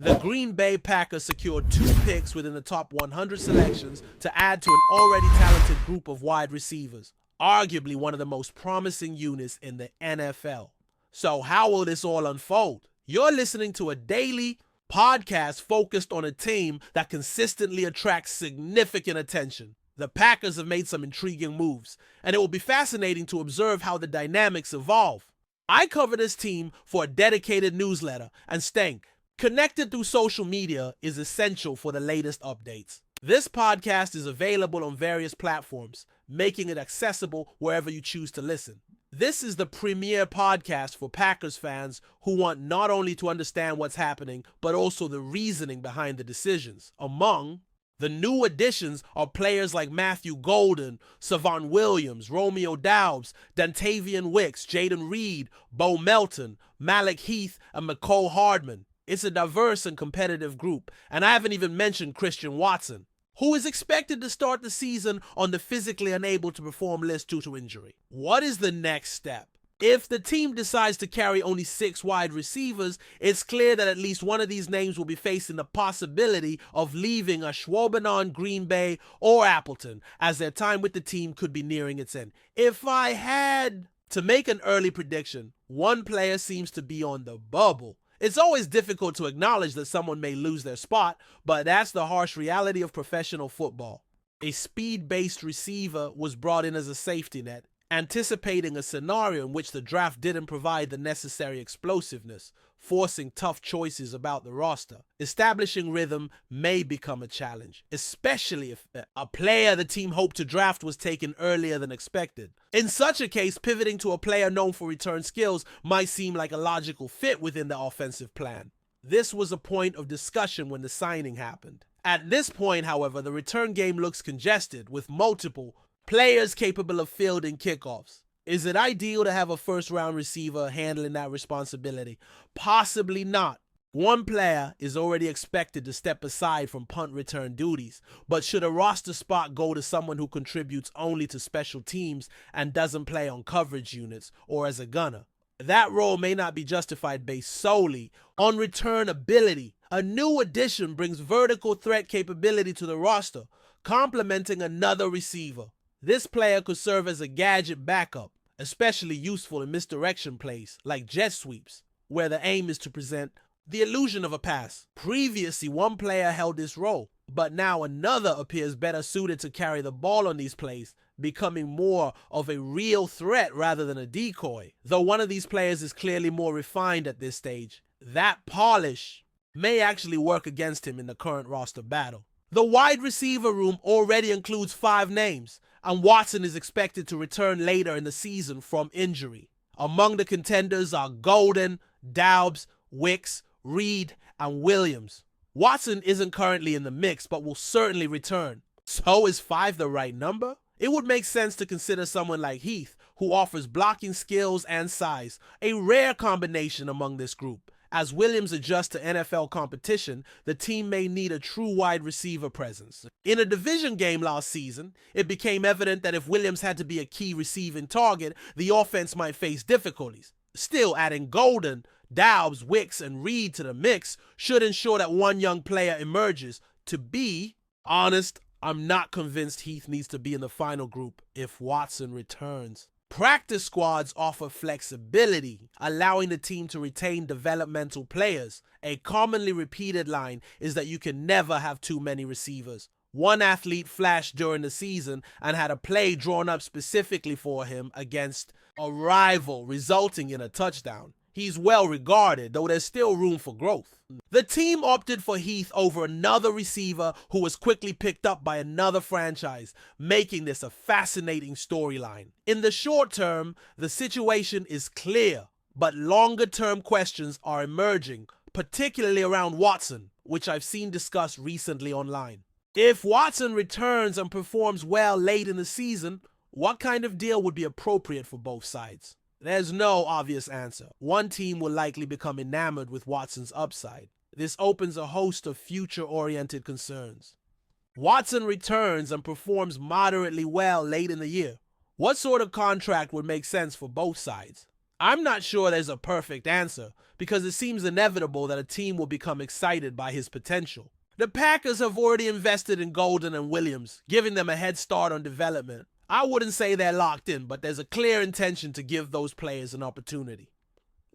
The Green Bay Packers secured 2 picks within the top 100 selections to add to an already talented group of wide receivers, arguably one of the most promising units in the NFL. So how will this all unfold? You're listening to a daily podcast focused on a team that consistently attracts significant attention. The Packers have made some intriguing moves, and it will be fascinating to observe how the dynamics evolve. I cover this team for a dedicated newsletter, and staying connected through social media is essential for the latest updates. This podcast is available on various platforms, making it accessible wherever you choose to listen. This is the premier podcast for Packers fans who want not only to understand what's happening, but also the reasoning behind the decisions. Among the new additions are players like Matthew Golden, Savon Williams, Romeo Doubs, Dontavian Wicks, Jaden Reed, Bo Melton, Malik Heath, and Mecole Hardman. It's a diverse and competitive group, and I haven't even mentioned Christian Watson, who is expected to start the season on the physically unable to perform list due to injury. What is the next step? If the team decides to carry only 6 wide receivers, it's clear that at least one of these names will be facing the possibility of leaving a Schwarbenon, Green Bay, or Appleton, as their time with the team could be nearing its end. If I had to make an early prediction, one player seems to be on the bubble. It's always difficult to acknowledge that someone may lose their spot, but that's the harsh reality of professional football. A speed-based receiver was brought in as a safety net, anticipating a scenario in which the draft didn't provide the necessary explosiveness, forcing tough choices about the roster. Establishing rhythm may become a challenge, especially if a player the team hoped to draft was taken earlier than expected. In such a case, pivoting to a player known for return skills might seem like a logical fit within the offensive plan. This was a point of discussion when the signing happened. At this point, however, the return game looks congested with multiple players capable of fielding kickoffs. Is it ideal to have a first-round receiver handling that responsibility? Possibly not. One player is already expected to step aside from punt return duties, but should a roster spot go to someone who contributes only to special teams and doesn't play on coverage units or as a gunner? That role may not be justified based solely on return ability. A new addition brings vertical threat capability to the roster, complementing another receiver. This player could serve as a gadget backup, especially useful in misdirection plays like jet sweeps, where the aim is to present the illusion of a pass. Previously, one player held this role, but now another appears better suited to carry the ball on these plays, becoming more of a real threat rather than a decoy. Though one of these players is clearly more refined at this stage, that polish may actually work against him in the current roster battle. The wide receiver room already includes 5 names, and Watson is expected to return later in the season from injury. Among the contenders are Golden, Doubs, Wicks, Reed, and Williams. Watson isn't currently in the mix, but will certainly return. So is 5 the right number? It would make sense to consider someone like Heath, who offers blocking skills and size, a rare combination among this group. As Williams adjusts to NFL competition, the team may need a true wide receiver presence. In a division game last season, it became evident that if Williams had to be a key receiving target, the offense might face difficulties. Still, adding Golden, Doubs, Wicks, and Reed to the mix should ensure that one young player emerges. To be honest, I'm not convinced Heath needs to be in the final group if Watson returns. Practice squads offer flexibility, allowing the team to retain developmental players. A commonly repeated line is that you can never have too many receivers. One athlete flashed during the season and had a play drawn up specifically for him against a rival, resulting in a touchdown. He's well regarded, though there's still room for growth. The team opted for Heath over another receiver who was quickly picked up by another franchise, making this a fascinating storyline. In the short term, the situation is clear, but longer-term questions are emerging, particularly around Watson, which I've seen discussed recently online. If Watson returns and performs well late in the season, what kind of deal would be appropriate for both sides? There's no obvious answer. One team will likely become enamored with Watson's upside. This opens a host of future-oriented concerns. Watson returns and performs moderately well late in the year. What sort of contract would make sense for both sides? I'm not sure there's a perfect answer because it seems inevitable that a team will become excited by his potential. The Packers have already invested in Golden and Williams, giving them a head start on development. I wouldn't say they're locked in, but there's a clear intention to give those players an opportunity.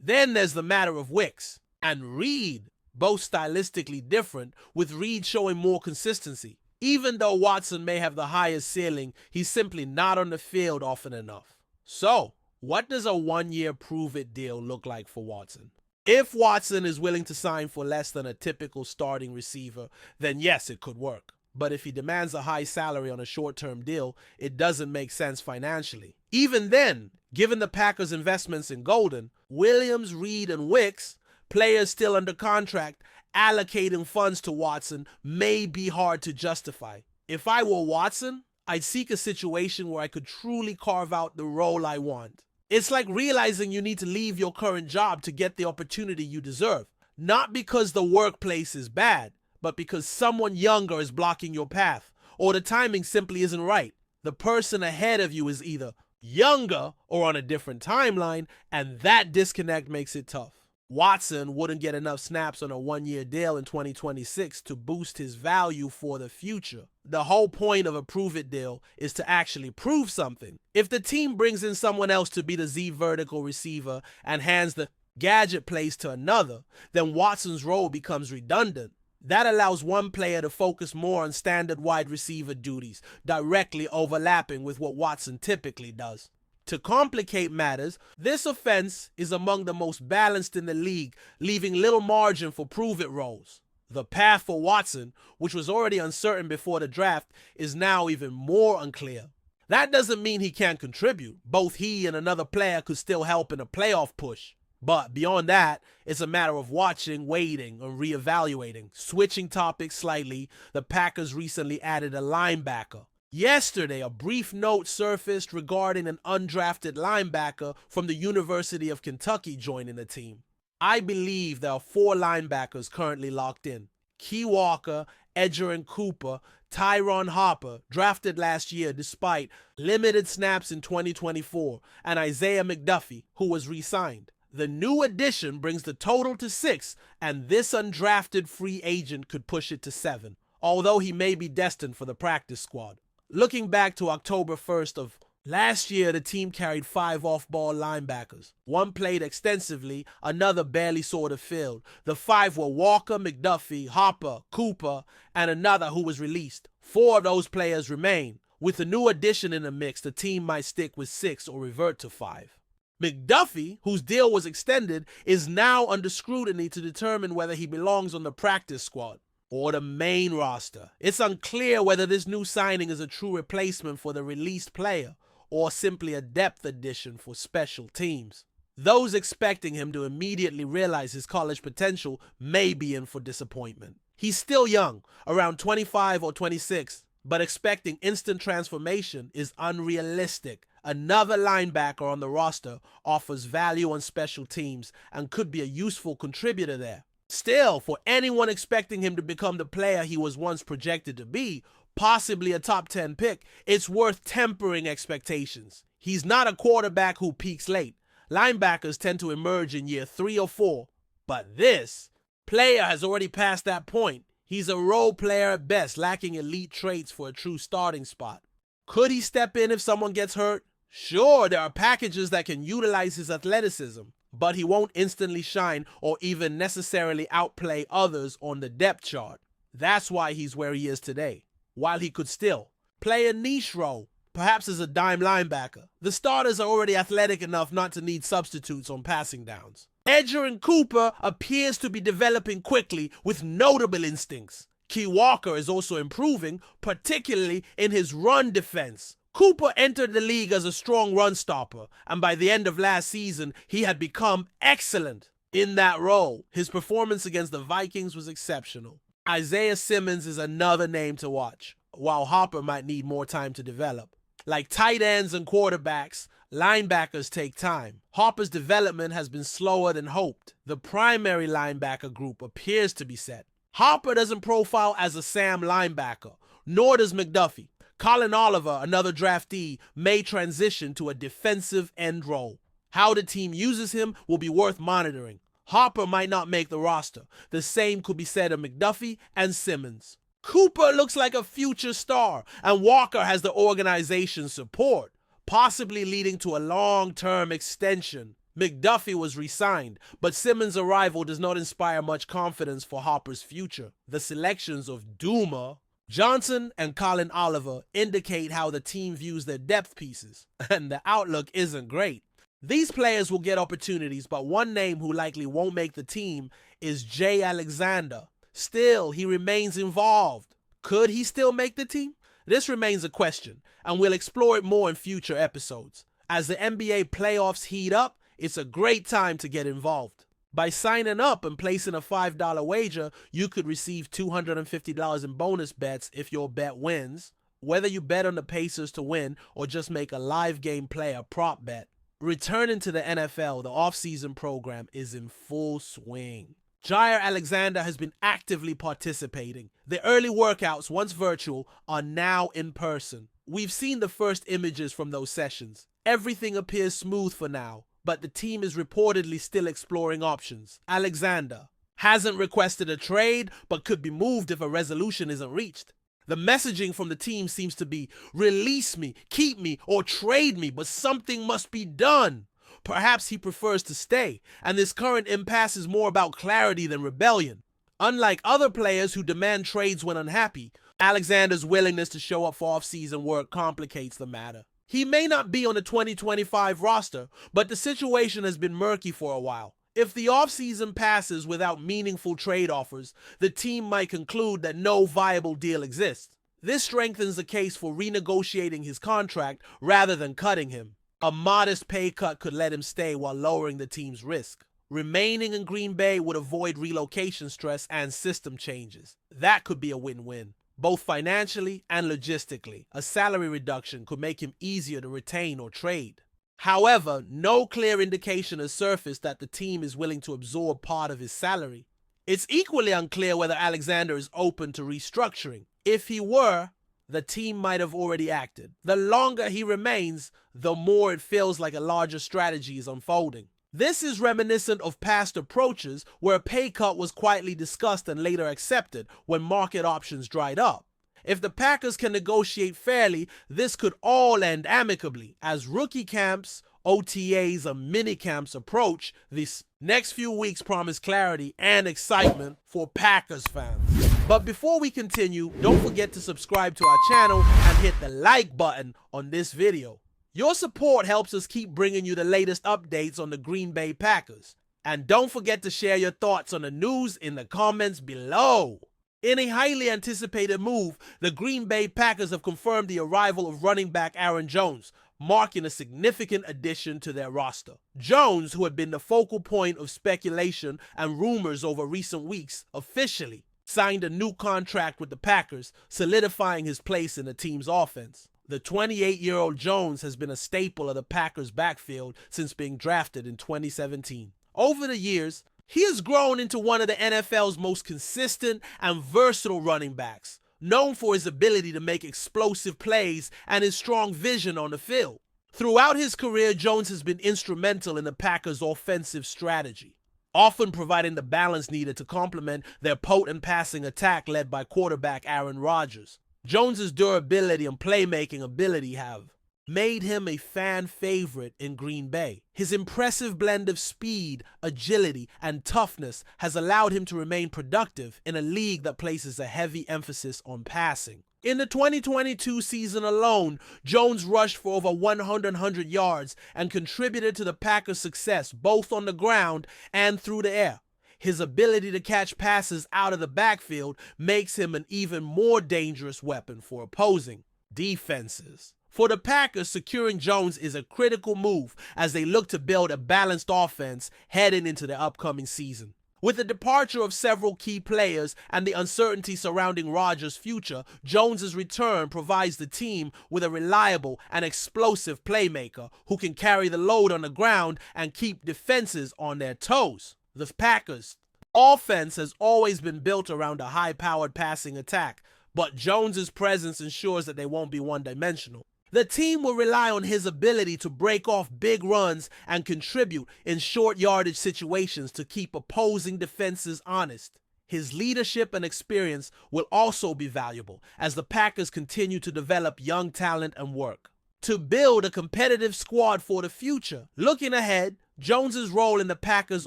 Then there's the matter of Wicks and Reed, both stylistically different, with Reed showing more consistency. Even though Watson may have the highest ceiling, he's simply not on the field often enough. So, what does a one-year prove-it deal look like for Watson? If Watson is willing to sign for less than a typical starting receiver, then yes, it could work. But if he demands a high salary on a short-term deal, it doesn't make sense financially. Even then, given the Packers' investments in Golden, Williams, Reed, and Wicks, players still under contract, allocating funds to Watson may be hard to justify. If I were Watson, I'd seek a situation where I could truly carve out the role I want. It's like realizing you need to leave your current job to get the opportunity you deserve. Not because the workplace is bad, but because someone younger is blocking your path, or the timing simply isn't right. The person ahead of you is either younger or on a different timeline, and that disconnect makes it tough. Watson wouldn't get enough snaps on a one-year deal in 2026 to boost his value for the future. The whole point of a prove-it deal is to actually prove something. If the team brings in someone else to be the Z vertical receiver and hands the gadget plays to another, then Watson's role becomes redundant. That allows one player to focus more on standard wide receiver duties, directly overlapping with what Watson typically does. To complicate matters, this offense is among the most balanced in the league, leaving little margin for prove-it roles. The path for Watson, which was already uncertain before the draft, is now even more unclear. That doesn't mean he can't contribute. Both he and another player could still help in a playoff push. But beyond that, it's a matter of watching, waiting, or reevaluating. Switching topics slightly, the Packers recently added a linebacker. Yesterday, a brief note surfaced regarding an undrafted linebacker from the University of Kentucky joining the team. I believe there are 4 linebackers currently locked in. Key Walker, Edgerrin Cooper, Tyron Hopper, drafted last year despite limited snaps in 2024, and Isaiah McDuffie, who was re-signed. The new addition brings the total to 6, and this undrafted free agent could push it to 7, although he may be destined for the practice squad. Looking back to October 1st of last year, the team carried 5 off-ball linebackers. One played extensively, another barely saw the field. The 5 were Walker, McDuffie, Hopper, Cooper, and another who was released. 4 of those players remain. With the new addition in the mix, the team might stick with 6 or revert to 5. McDuffie, whose deal was extended, is now under scrutiny to determine whether he belongs on the practice squad or the main roster. It's unclear whether this new signing is a true replacement for the released player or simply a depth addition for special teams. Those expecting him to immediately realize his college potential may be in for disappointment. He's still young, around 25 or 26, but expecting instant transformation is unrealistic. Another linebacker on the roster offers value on special teams and could be a useful contributor there. Still, for anyone expecting him to become the player he was once projected to be, possibly a top 10 pick, it's worth tempering expectations. He's not a quarterback who peaks late. Linebackers tend to emerge in year 3 or 4. But this player has already passed that point. He's a role player at best, lacking elite traits for a true starting spot. Could he step in if someone gets hurt? Sure, there are packages that can utilize his athleticism, but he won't instantly shine or even necessarily outplay others on the depth chart. That's why he's where he is today. While he could still play a niche role, perhaps as a dime linebacker, the starters are already athletic enough not to need substitutes on passing downs. Edgerrin Cooper appears to be developing quickly with notable instincts. Key Walker is also improving, particularly in his run defense. Cooper entered the league as a strong run stopper, and by the end of last season, he had become excellent in that role. His performance against the Vikings was exceptional. Isaiah Simmons is another name to watch, while Hopper might need more time to develop. Like tight ends and quarterbacks, linebackers take time. Hopper's development has been slower than hoped. The primary linebacker group appears to be set. Hopper doesn't profile as a Sam linebacker, nor does McDuffie. Colin Oliver, another draftee, may transition to a defensive end role. How the team uses him will be worth monitoring. Harper might not make the roster. The same could be said of McDuffie and Simmons. Cooper looks like a future star, and Walker has the organization's support, possibly leading to a long-term extension. McDuffie was re-signed, but Simmons' arrival does not inspire much confidence for Harper's future. The selections of Duma, Johnson, and Colin Oliver indicate how the team views their depth pieces, and the outlook isn't great. These players will get opportunities, but one name who likely won't make the team is Jay Alexander. Still, he remains involved. Could he still make the team? This remains a question, and we'll explore it more in future episodes. As the NBA playoffs heat up, it's a great time to get involved. By signing up and placing a $5 wager, you could receive $250 in bonus bets if your bet wins, whether you bet on the Pacers to win or just make a live game player prop bet. Returning to the NFL, the offseason program is in full swing. Jair Alexander has been actively participating. The early workouts, once virtual, are now in person. We've seen the first images from those sessions. Everything appears smooth for now, but the team is reportedly still exploring options. Alexander hasn't requested a trade, but could be moved if a resolution isn't reached. The messaging from the team seems to be, release me, keep me, or trade me, but something must be done. Perhaps he prefers to stay, and this current impasse is more about clarity than rebellion. Unlike other players who demand trades when unhappy, Alexander's willingness to show up for off-season work complicates the matter. He may not be on the 2025 roster, but the situation has been murky for a while. If the offseason passes without meaningful trade offers, the team might conclude that no viable deal exists. This strengthens the case for renegotiating his contract rather than cutting him. A modest pay cut could let him stay while lowering the team's risk. Remaining in Green Bay would avoid relocation stress and system changes. That could be a win-win, both financially and logistically. A salary reduction could make him easier to retain or trade. However, no clear indication has surfaced that the team is willing to absorb part of his salary. It's equally unclear whether Alexander is open to restructuring. If he were, the team might have already acted. The longer he remains, the more it feels like a larger strategy is unfolding. This is reminiscent of past approaches where a pay cut was quietly discussed and later accepted when market options dried up. If the Packers can negotiate fairly, this could all end amicably. As rookie camps, OTAs, and mini camps approach, these next few weeks promise clarity and excitement for Packers fans. But before we continue, don't forget to subscribe to our channel and hit the like button on this video. Your support helps us keep bringing you the latest updates on the Green Bay Packers. And don't forget to share your thoughts on the news in the comments below. In a highly anticipated move, the Green Bay Packers have confirmed the arrival of running back Aaron Jones, marking a significant addition to their roster. Jones, who had been the focal point of speculation and rumors over recent weeks, officially signed a new contract with the Packers, solidifying his place in the team's offense. The 28-year-old Jones has been a staple of the Packers' backfield since being drafted in 2017. Over the years, he has grown into one of the NFL's most consistent and versatile running backs, known for his ability to make explosive plays and his strong vision on the field. Throughout his career, Jones has been instrumental in the Packers' offensive strategy, often providing the balance needed to complement their potent passing attack led by quarterback Aaron Rodgers. Jones's durability and playmaking ability have made him a fan favorite in Green Bay. His impressive blend of speed, agility, and toughness has allowed him to remain productive in a league that places a heavy emphasis on passing. In the 2022 season alone, Jones rushed for over 100 yards and contributed to the Packers' success both on the ground and through the air. His ability to catch passes out of the backfield makes him an even more dangerous weapon for opposing defenses. For the Packers, securing Jones is a critical move as they look to build a balanced offense heading into the upcoming season. With the departure of several key players and the uncertainty surrounding Rodgers' future, Jones's return provides the team with a reliable and explosive playmaker who can carry the load on the ground and keep defenses on their toes. The Packers' offense has always been built around a high-powered passing attack, but Jones's presence ensures that they won't be one-dimensional. The team will rely on his ability to break off big runs and contribute in short yardage situations to keep opposing defenses honest. His leadership and experience will also be valuable as the Packers continue to develop young talent and work to build a competitive squad for the future. Looking ahead, Jones's role in the Packers'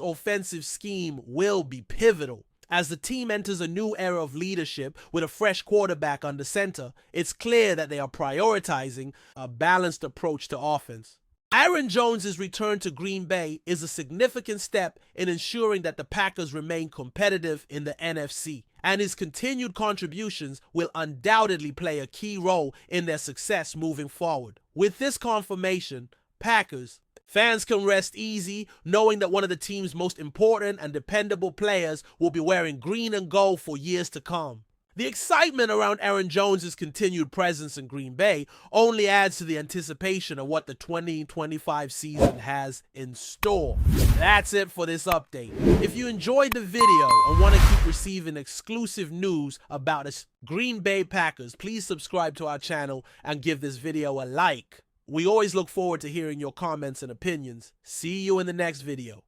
offensive scheme will be pivotal. As the team enters a new era of leadership with a fresh quarterback under center, it's clear that they are prioritizing a balanced approach to offense. Aaron Jones's return to Green Bay is a significant step in ensuring that the Packers remain competitive in the NFC, and his continued contributions will undoubtedly play a key role in their success moving forward. With this confirmation, Packers fans can rest easy knowing that one of the team's most important and dependable players will be wearing green and gold for years to come. The excitement around Aaron Jones' continued presence in Green Bay only adds to the anticipation of what the 2025 season has in store. That's it for this update. If you enjoyed the video and want to keep receiving exclusive news about us Green Bay Packers, please subscribe to our channel and give this video a like. We always look forward to hearing your comments and opinions. See you in the next video.